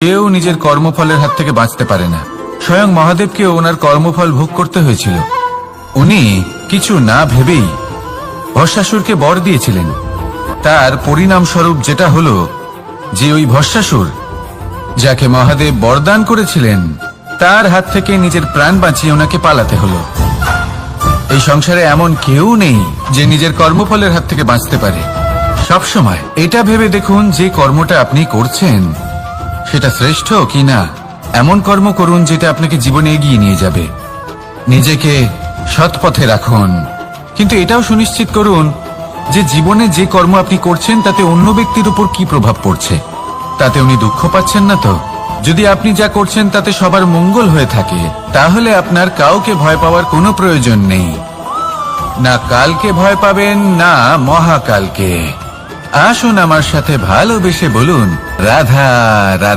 কেউ নিজের কর্মফলের হাত থেকে বাঁচতে পারে না। স্বয়ং মহাদেবকেও ওনার কর্মফল ভোগ করতে হয়েছিল। উনি কিছু না ভেবেই ভস্মাসুরকে বর দিয়েছিলেন। তার পরিণাম স্বরূপ যেটা হলো যে ওই ভস্মাসুর যাকে মহাদেব বরদান করেছিলেন তার হাত থেকে নিজের প্রাণ বাঁচিয়ে ওনাকে পালাতে হলো। এই সংসারে এমন কেউ নেই যে নিজের কর্মফলের হাত থেকে বাঁচতে পারে। সবসময় এটা ভেবে দেখুন যে কর্মটা আপনি করছেন সেটা শ্রেষ্ঠ কিনা। এমন কর্ম করুন যেটা আপনাকে জীবনে এগিয়ে নিয়ে যাবে। নিজেকে সৎ পথে রাখুন, কিন্তু এটাও সুনিশ্চিত করুন যে জীবনে যে কর্ম আপনি করছেন তাতে অন্য ব্যক্তির উপর কি প্রভাব পড়ছে, তাতে উনি দুঃখ পাচ্ছেন না তো। যদি আপনি যা করছেন তাতে সবার মঙ্গল হয়ে থাকে তাহলে আপনার কাউকে ভয় পাওয়ার কোনো প্রয়োজন নেই। না কালকে ভয় পাবেন না মহাকালকে। আসুন আমার সাথে ভালোবেসে বলুন রাধা রাধা।